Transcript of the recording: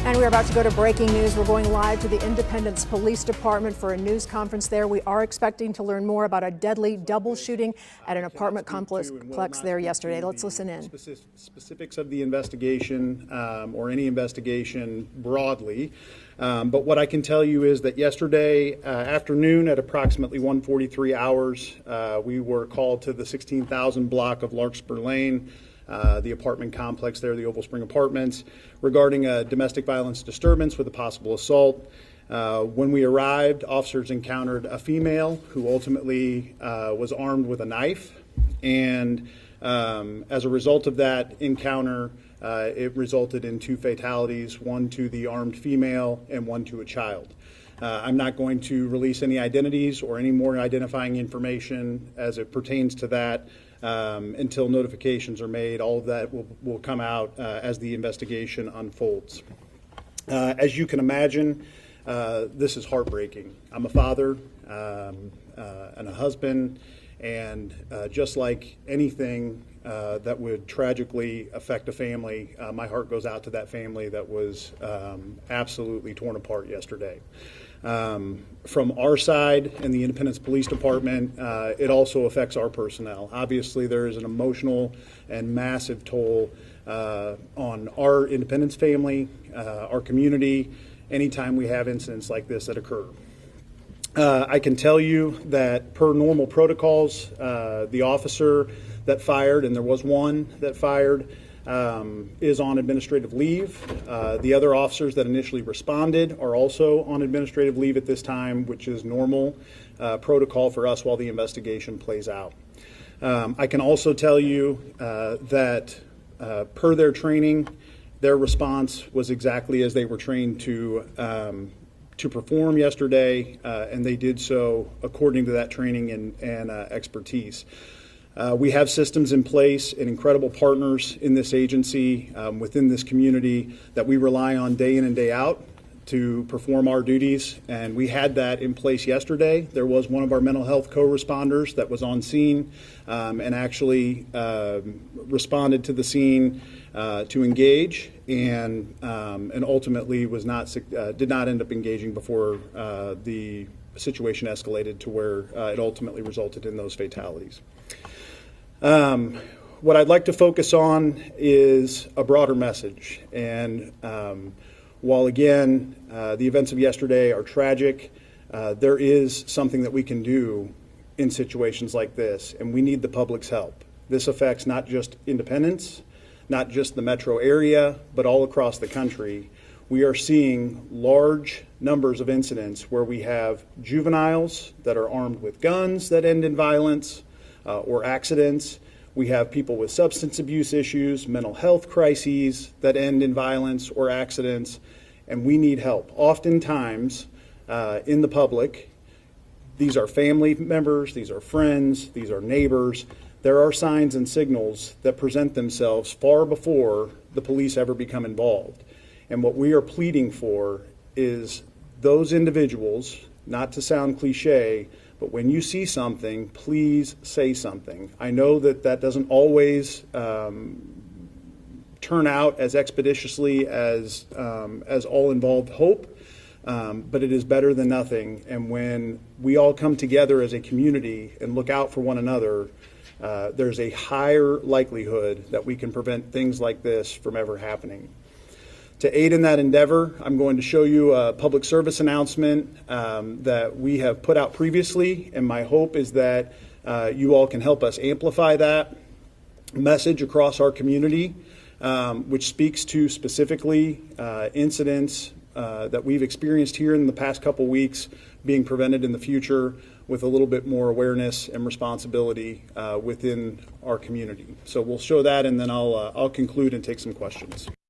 And we're about to go to breaking news. We're going live to the Independence Police Department for a news conference there. We are expecting to learn more about a deadly double shooting at an apartment complex there yesterday. Let's listen in. Specifics of the investigation or any investigation broadly. But what I can tell you is that yesterday afternoon at approximately 1:43 hours, we were called to the 16,000 block of Larkspur Lane, the apartment complex there, the Opal Spring Apartments, regarding a domestic violence disturbance with a possible assault. When we arrived, officers encountered a female who ultimately was armed with a knife, and as a result of that encounter, it resulted in 2 fatalities, one to the armed female and one to a child. I'm not going to release any identities or any more identifying information as it pertains to that until notifications are made. All of that will come out as the investigation unfolds. As you can imagine, this is heartbreaking. I'm a father and a husband, and just like anything that would tragically affect a family, my heart goes out to that family that was absolutely torn apart yesterday. From our side in the Independence Police Department, it also affects our personnel. Obviously, there is an emotional and massive toll on our Independence family, our community, anytime we have incidents like this that occur. I can tell you that per normal protocols, the officer that fired, and there was one that fired, is on administrative leave. The other officers that initially responded are also on administrative leave at this time, which is normal protocol for us while the investigation plays out. I can also tell you that per their training, their response was exactly as they were trained to perform yesterday, and they did so according to that training and expertise. We have systems in place and incredible partners in this agency, within this community, that we rely on day in and day out to perform our duties, and we had that in place yesterday. There was one of our mental health co-responders that was on scene and actually responded to the scene to engage, and ultimately was did not end up engaging before the situation escalated to where it ultimately resulted in those fatalities. What I'd like to focus on is a broader message, and while again the events of yesterday are tragic, there is something that we can do in situations like this, and we need the public's help. This affects not just Independence, not just the metro area, but all across the country. We are seeing large numbers of incidents where we have juveniles that are armed with guns that end in violence, or accidents. We have people with substance abuse issues, mental health crises that end in violence or accidents, and we need help. Oftentimes, in the public, these are family members, these are friends, these are neighbors. There are signs and signals that present themselves far before the police ever become involved. And what we are pleading for is those individuals, not to sound cliche, but when you see something, please say something. I know that that doesn't always turn out as expeditiously as all involved hope, but it is better than nothing. And when we all come together as a community and look out for one another, there's a higher likelihood that we can prevent things like this from ever happening. To aid in that endeavor, I'm going to show you a public service announcement that we have put out previously, and my hope is that you all can help us amplify that message across our community, which speaks to specifically incidents that we've experienced here in the past couple weeks being prevented in the future with a little bit more awareness and responsibility within our community. So we'll show that, and then I'll conclude and take some questions.